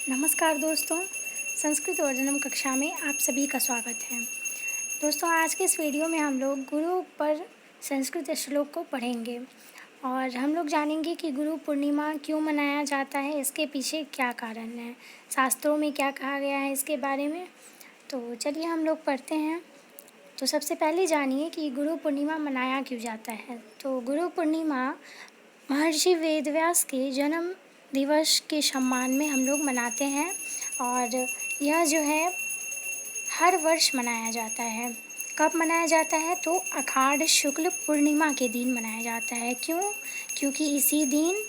नमस्कार दोस्तों, संस्कृत वर्धनम कक्षा में आप सभी का स्वागत है। दोस्तों, आज के इस वीडियो में हम लोग गुरु पर संस्कृत श्लोक को पढ़ेंगे और हम लोग जानेंगे कि गुरु पूर्णिमा क्यों मनाया जाता है, इसके पीछे क्या कारण है, शास्त्रों में क्या कहा गया है इसके बारे में। तो चलिए हम लोग पढ़ते हैं। तो सबसे पहले जानिए कि गुरु पूर्णिमा मनाया क्यों जाता है। तो गुरु पूर्णिमा महर्षि वेदव्यास के जन्म दिवस के सम्मान में हम लोग मनाते हैं और यह जो है हर वर्ष मनाया जाता है। कब मनाया जाता है? तो आषाढ़ शुक्ल पूर्णिमा के दिन मनाया जाता है। क्यों? क्योंकि इसी दिन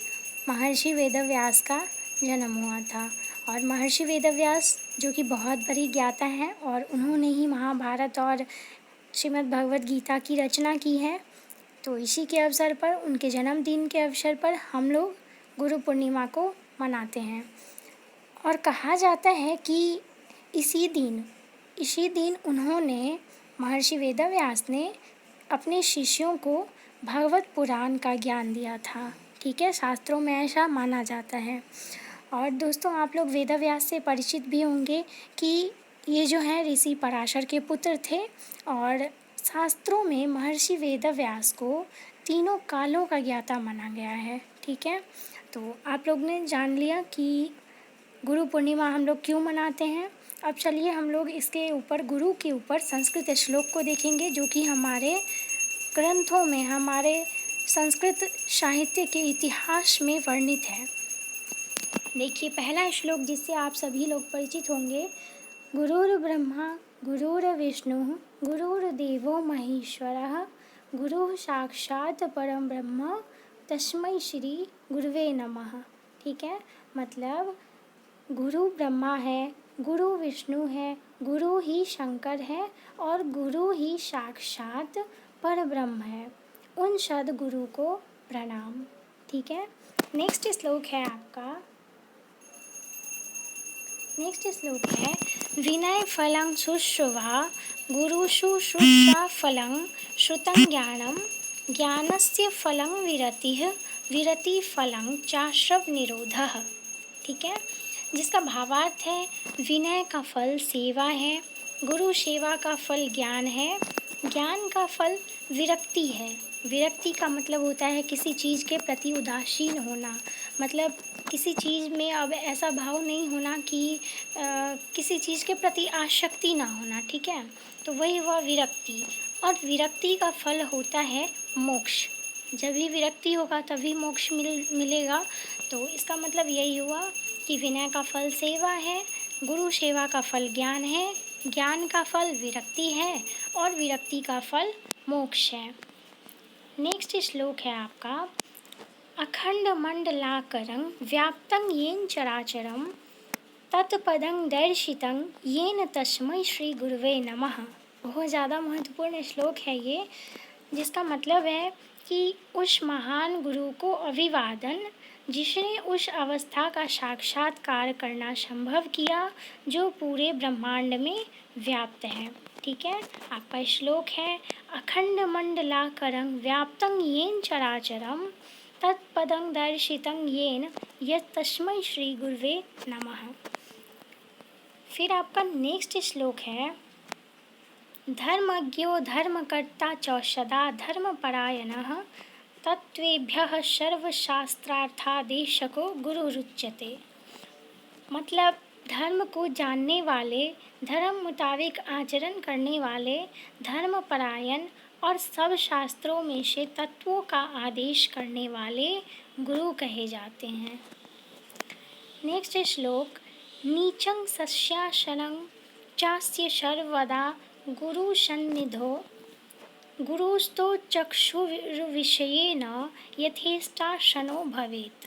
महर्षि वेदव्यास का जन्म हुआ था और महर्षि वेदव्यास जो कि बहुत बड़ी ज्ञाता हैं और उन्होंने ही महाभारत और श्रीमद् भगवद गीता की रचना की है। तो इसी के अवसर पर, उनके जन्मदिन के अवसर पर हम लोग गुरु पूर्णिमा को मनाते हैं। और कहा जाता है कि इसी दिन उन्होंने, महर्षि वेदव्यास ने अपने शिष्यों को भागवत पुराण का ज्ञान दिया था। ठीक है, शास्त्रों में ऐसा माना जाता है। और दोस्तों, आप लोग वेदव्यास से परिचित भी होंगे कि ये जो हैं ऋषि पराशर के पुत्र थे और शास्त्रों में महर्षि वेदव्यास को तीनों कालों का ज्ञाता माना गया है। ठीक है, तो आप लोग ने जान लिया कि गुरु पूर्णिमा हम लोग क्यों मनाते हैं। अब चलिए हम लोग इसके ऊपर, गुरु के ऊपर संस्कृत श्लोक को देखेंगे जो कि हमारे ग्रंथों में, हमारे संस्कृत साहित्य के इतिहास में वर्णित है। देखिए, पहला श्लोक जिससे आप सभी लोग परिचित होंगे, गुरुर्ब्रह्मा गुरुर्विष्णु गुरुर्देवो महेश्वरः गुरुः साक्षात् परम ब्रह्म तस्मै श्री गुरुवे नमः। ठीक है, मतलब गुरु ब्रह्मा है, गुरु विष्णु है, गुरु ही शंकर है और गुरु ही साक्षात पर ब्रह्म है। उन सद्गुरु को प्रणाम। ठीक है, नेक्स्ट श्लोक है आपका, विनय फलं शुश्रुवा गुरुषु शुश्रा फलं श्रुतं ज्ञानम ज्ञानस्य फलं विरतिः विरति फलं चाश्रव निरोधः। ठीक है, जिसका भावार्थ है विनय का फल सेवा है, गुरु सेवा का फल ज्ञान है, ज्ञान का फल विरक्ति है। विरक्ति का मतलब होता है किसी चीज़ के प्रति उदासीन होना, मतलब किसी चीज़ में अब ऐसा भाव नहीं होना कि किसी चीज़ के प्रति आसक्ति ना होना। ठीक है, तो वही हुआ विरक्ति। और विरक्ति का फल होता है मोक्ष। जब भी विरक्ति होगा तभी मोक्ष मिलेगा। तो इसका मतलब यही हुआ कि विनय का फल सेवा है, गुरु सेवा का फल ज्ञान है, ज्ञान का फल विरक्ति है और विरक्ति का फल मोक्ष है। नेक्स्ट श्लोक है आपका, अखंड मंडलाकारं व्याप्तं येन चराचरं तत्पदं दर्शितं येन तस्मै श्री गुरुवे नमः। बहुत ज़्यादा महत्वपूर्ण श्लोक है ये, जिसका मतलब है कि उस महान गुरु को अभिवादन जिसने उस अवस्था का साक्षात्कार करना संभव किया जो पूरे ब्रह्मांड में व्याप्त है। ठीक है, आपका श्लोक है, अखंड मंडलाकारं व्याप्तं येन चराचरं तत्पदं दर्शितं येन यत्तस्मै श्री गुरुवे नमः। फिर आपका नेक्स्ट श्लोक है, धर्मज्ञो धर्मकर्ता च सदा धर्मपरायणः तत्त्वेभ्यः सर्वशास्त्रार्थादेशको गुरुरुच्यते। मतलब धर्म को जानने वाले, धर्म मुताबिक आचरण करने वाले, धर्मपरायण और सब शास्त्रों में से तत्वों का आदेश करने वाले गुरु कहे जाते हैं। नेक्स्ट श्लोक, नीचं सस्यासनं चास्य सर्वदा गुरुसन्निधौ गुरुस्तो चक्षुर्विषयेन यथेष्टासनो भवेत्।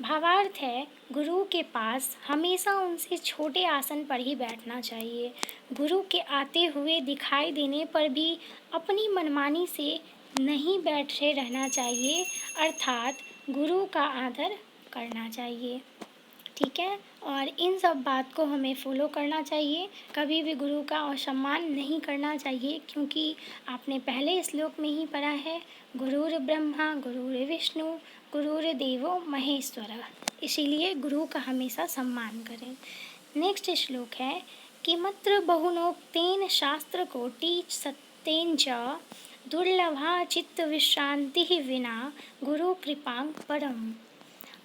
भावार्थ है, गुरु के पास हमेशा उनसे छोटे आसन पर ही बैठना चाहिए। गुरु के आते हुए दिखाई देने पर भी अपनी मनमानी से नहीं बैठे रहना चाहिए, अर्थात गुरु का आदर करना चाहिए। ठीक है, और इन सब बात को हमें फॉलो करना चाहिए। कभी भी गुरु का असम्मान नहीं करना चाहिए, क्योंकि आपने पहले श्लोक में ही पढ़ा है, गुरुर्ब्रह्मा गुरुर्विष्णु गुरुर्देवो महेश्वरः। इसीलिए गुरु का हमेशा सम्मान करें। नेक्स्ट श्लोक है किमत्र बहुनोक्तेन शास्त्र कोटि सत्येन च दुर्लभा चित्त विश्रांति विना गुरु कृपा परम।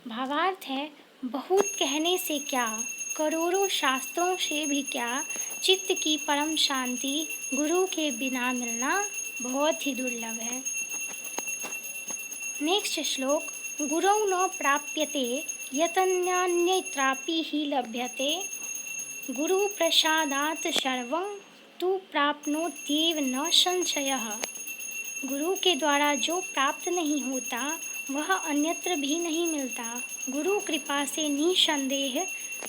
भावार्थ है बहुत कहने से क्या, करोड़ों शास्त्रों से भी क्या, चित्त की परम शांति गुरु के बिना मिलना बहुत ही दुर्लभ है। नेक्स्ट श्लोक गुरौ न प्राप्यते यतन्यान्यत्रापि ही लभ्यते गुरु प्रसादात् सर्वं तु प्राप्नोत्येव न संशयः। गुरु के द्वारा जो प्राप्त नहीं होता वह अन्यत्र भी नहीं मिलता। गुरु कृपा से निसंदेह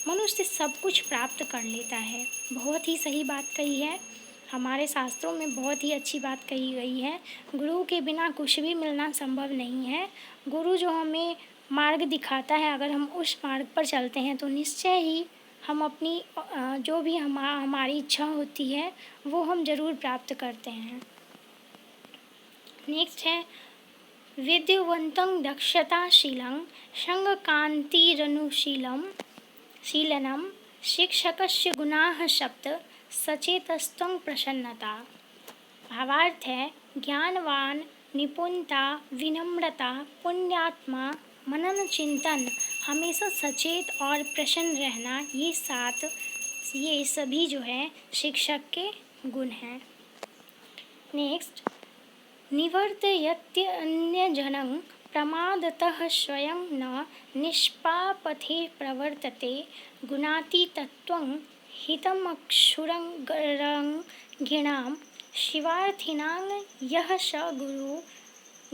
मनुष्य सब कुछ प्राप्त कर लेता है। बहुत ही सही बात कही है, हमारे शास्त्रों में बहुत ही अच्छी बात कही गई है। गुरु के बिना कुछ भी मिलना संभव नहीं है। गुरु जो हमें मार्ग दिखाता है, अगर हम उस मार्ग पर चलते हैं तो निश्चय ही हम अपनी जो भी हमारी इच्छा होती है वो हम ज़रूर प्राप्त करते हैं। नेक्स्ट है विद्यावन्तं दक्षताशीलं संगकान्तिरनुशीलनं शिक्षकस्य गुणाः सप्त सचेतस्त्वं प्रसन्नता। भावार्थ है ज्ञानवान, निपुणता, विनम्रता, पुण्यात्मा, मनन चिंतन, हमेशा सचेत और प्रसन्न रहना, ये सभी जो है शिक्षक के गुण हैं। नेक्स्ट निवर्तयत्यन्यजनं प्रमादतः स्वयं न निष्पापथे प्रवर्तते गुणातीतत्वं हितमक्षुरंगिणां शिवार्थिनां यः स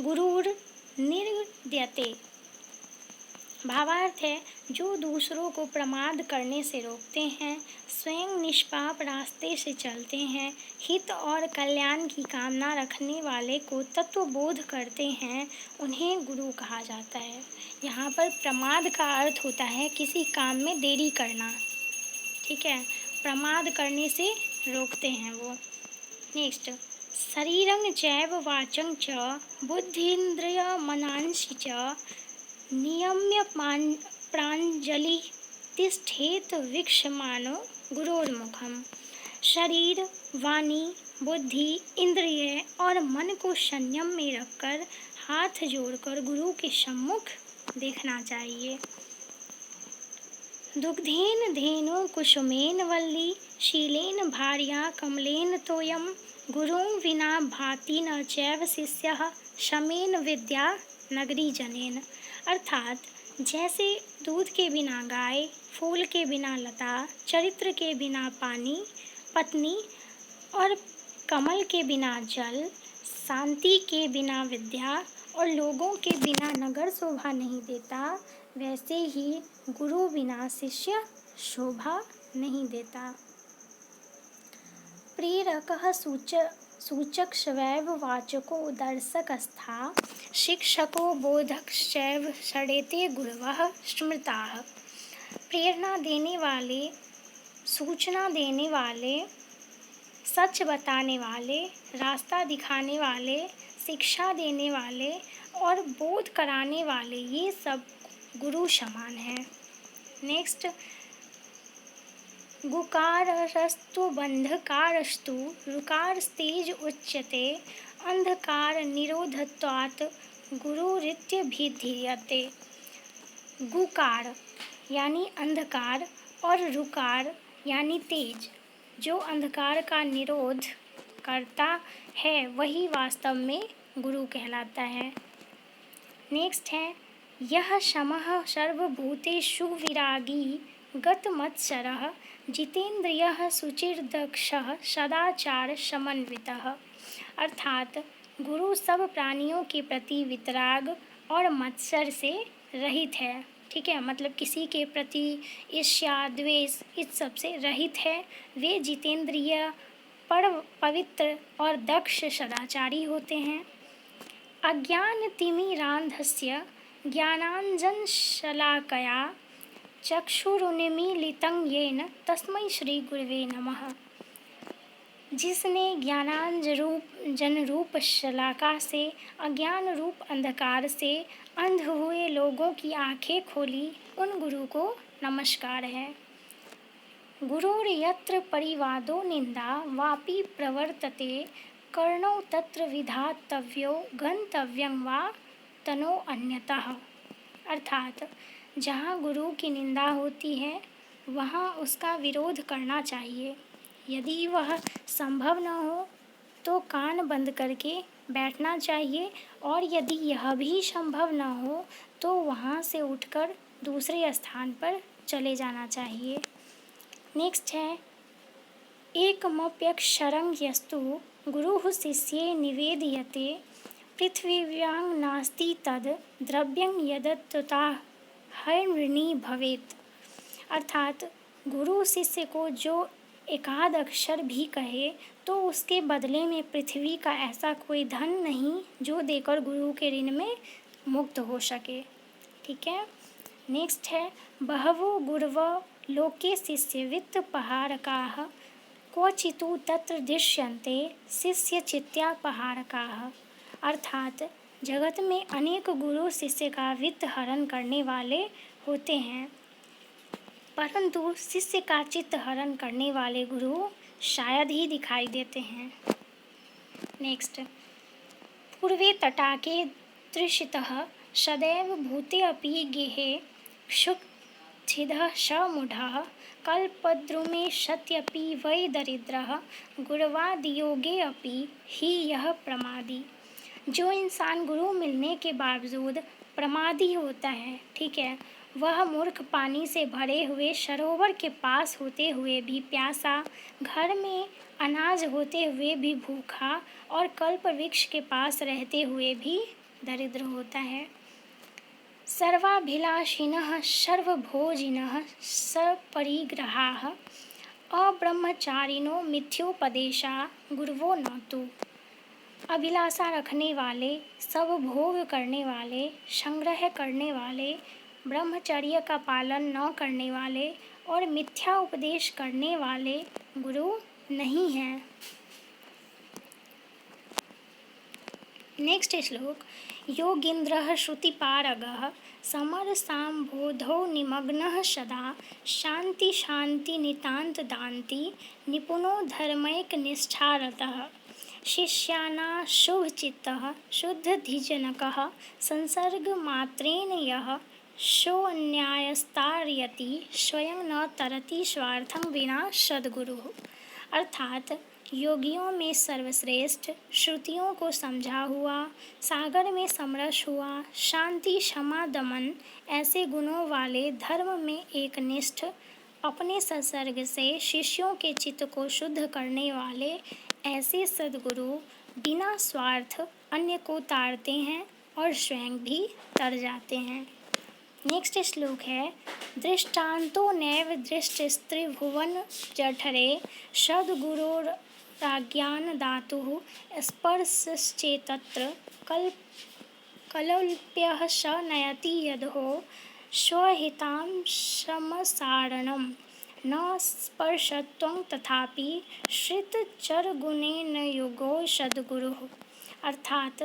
गुरुर्निर्द्यते। भावार्थ है जो दूसरों को प्रमाद करने से रोकते हैं, स्वयं निष्पाप रास्ते से चलते हैं, हित और कल्याण की कामना रखने वाले को तत्वबोध करते हैं, उन्हें गुरु कहा जाता है। यहाँ पर प्रमाद का अर्थ होता है किसी काम में देरी करना, ठीक है, प्रमाद करने से रोकते हैं वो। नेक्स्ट शरीरं चैव वाचं च बुद्धीन्द्रिय मनांसि च नियम्य प्राञ्जलि तिष्ठेत वीक्षमानो गुरोर्मुखम। शरीर, वाणी, बुद्धि, इंद्रिय और मन को संयम में रखकर हाथ जोड़कर गुरु के सम्मुख देखना चाहिए। दुग्धेन धेनु कुसुमेन वल्ली शीलेन भार्या कमलेन तोयम गुरुं विना भाति न चैव शिष्यः शमेन विद्या नगरी जनेन। अर्थात जैसे दूध के बिना गाय, फूल के बिना लता, चरित्र के बिना पत्नी और कमल के बिना जल, शांति के बिना विद्या और लोगों के बिना नगर शोभा नहीं देता, वैसे ही गुरु बिना शिष्य शोभा नहीं देता। प्रेरकः सूचकश्चैव वाचको दर्शकस्था शिक्षको बोधकश्चैव षडेते गुरवः स्मृताः। प्रेरणा देने वाले, सूचना देने वाले, सच बताने वाले, रास्ता दिखाने वाले, शिक्षा देने वाले और बोध कराने वाले, ये सब गुरु समान हैं। नेक्स्ट गुकारस्तु बंधकारस्तु रुकारस्तेज उच्यते अंधकार निरोधत्वात् गुरुरित्यभिधीयते। गुकार यानी अंधकार और रुकार यानी तेज, जो अंधकार का निरोध करता है वही वास्तव में गुरु कहलाता है। नेक्स्ट है यह शमः सर्वभूतेषु विरागी गतमत्सरः जितेन्द्रियः शुचिर्दक्षः सदाचार समन्वितः। अर्थात गुरु सब प्राणियों के प्रति वितराग और मत्सर से रहित है, ठीक है, मतलब किसी के प्रति ईर्ष्या, द्वेष, इस सब से रहित है। वे जितेंद्रिय, पवित्र और दक्ष सदाचारी होते हैं। अज्ञानतिमिरान्धस्य ज्ञानाञ्जनशलाकया चक्षुरुन्मीलितं येन तस्मै श्री गुरवे नमः। जिसने ज्ञानांजन रूप शलाका से, अज्ञान रूप अंधकार से अंध हुए लोगों की आंखें खोली, उन गुरु को नमस्कार है। गुरुर्यत्र परिवादो निंदा वापि प्रवर्तते कर्णौ तत्र विधातव्यो गंतव्यं वा तनो अन्यतः। अर्थात जहाँ गुरु की निंदा होती है वहाँ उसका विरोध करना चाहिए। यदि वह संभव न हो तो कान बंद करके बैठना चाहिए, और यदि यह भी संभव न हो तो वहाँ से उठकर दूसरे स्थान पर चले जाना चाहिए। नेक्स्ट है एकमप्यक्षरं यस्तु गुरुः शिष्ये निवेदयते पृथ्वीव्यां नास्ति तद द्रव्यं यदत्तुतः हरिणी भवेत्। अर्थात गुरु शिष्य को जो एकाध अक्षर भी कहे तो उसके बदले में पृथ्वी का ऐसा कोई धन नहीं जो देकर गुरु के ऋण में मुक्त हो सके। ठीक है। नेक्स्ट है बहवो गुरव लोके शिष्य वित्त पहारकाः क्वचितु तत्र दृश्यन्ते शिष्य चित्या पहारकाः। अर्थात जगत में अनेक गुरु शिष्य का वित्त हरण करने वाले होते हैं, परंतु शिष्य का चित्त हरण करने वाले गुरु शायद ही दिखाई देते हैं। नेक्स्ट पूर्वे तटाके दृश्यतः सदैव भूते अपि गेहे क्षुब्धिदः समूढः कल्पद्रुमे सत्यपि वै दरिद्रः गुरवादियोगे अपि ही यह प्रमादी। जो इंसान गुरु मिलने के बावजूद प्रमादी होता है, ठीक है, वह मूर्ख पानी से भरे हुए सरोवर के पास होते हुए भी प्यासा, घर में अनाज होते हुए भी भूखा और कल्प वृक्ष के पास रहते हुए भी दरिद्र होता है। सर्वाभिलाषिनः सर्वभोजिनः सपरिग्रहाः अब्रह्मचारिणो मिथ्योपदेशा गुरुवो न तु। अभिलाषा रखने वाले, सब भोग करने वाले, संग्रह करने वाले, ब्रह्मचर्य का पालन न करने वाले और मिथ्या उपदेश करने वाले गुरु नहीं हैं। नेक्स्ट श्लोक योगींद्रः श्रुतिपारगः समरसाम्बोधौ निमग्नः सदा शांति शांति नितांत दान्ति निपुणो धर्मैकनिष्ठारतः शिष्याना शुभचित्तः शुद्धधिजनकः संसर्गमात्रेण यः सोऽन्यायस्तारयति स्वयं न तरति स्वार्थं विना सद्गुरुः। अर्थात योगियों में सर्वश्रेष्ठ, श्रुतियों को समझा हुआ, सागर में समरस हुआ, शांति क्षमा दमन ऐसे गुणों वाले, धर्म में एकनिष्ठ, अपने संसर्ग से शिष्यों के चित्त को शुद्ध करने वाले ऐसे सद्गुरु बिना स्वार्थ अन्य को तारते हैं और स्वयं भी तर जाते हैं। नेक्स्ट श्लोक है दृष्टान्तो नैव दृष्टस्त्रिभुवन जठरे सद्गुरोराज्ञानदातुः स्पर्शश्चेतत्र कलौल्प्यः स नयति यदहो स्वहितां समसारणं न स्पर्शत्वं तथापि श्रितचरगुणेन युगो सद्गुरुः। अर्थात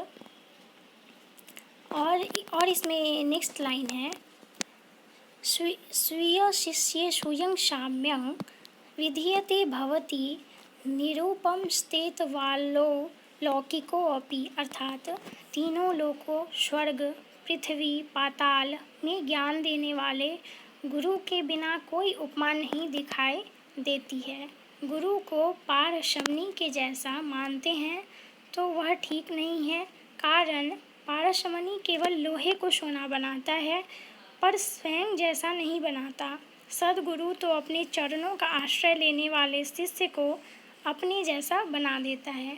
और इसमें नेक्स्ट लाइन है स्वीय शिष्ये स्वयं साम्यं विधीयते भवति निरूपम स्तेतवालो लौकिको अपि। अर्थात तीनों लोकों स्वर्ग, पृथ्वी, पाताल में ज्ञान देने वाले गुरु के बिना कोई उपमा नहीं दिखाई देती है। गुरु को पारसमणि के जैसा मानते हैं तो वह ठीक नहीं है, कारण पारसमणि केवल लोहे को सोना बनाता है पर स्वयं जैसा नहीं बनाता। सद्गुरु तो अपने चरणों का आश्रय लेने वाले शिष्य को अपने जैसा बना देता है।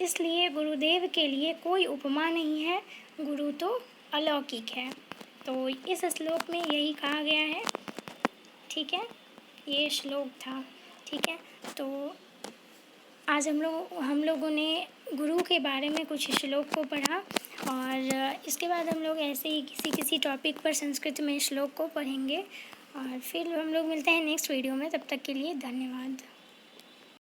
इसलिए गुरुदेव के लिए कोई उपमा नहीं है, गुरु तो अलौकिक है। तो इस श्लोक में यही कहा गया है। ठीक है, ये श्लोक था। ठीक है, तो आज हम लोगों ने गुरु के बारे में कुछ श्लोक को पढ़ा, और इसके बाद हम लोग ऐसे ही किसी टॉपिक पर संस्कृत में श्लोक को पढ़ेंगे, और फिर हम लोग मिलते हैं नेक्स्ट वीडियो में। तब तक के लिए धन्यवाद।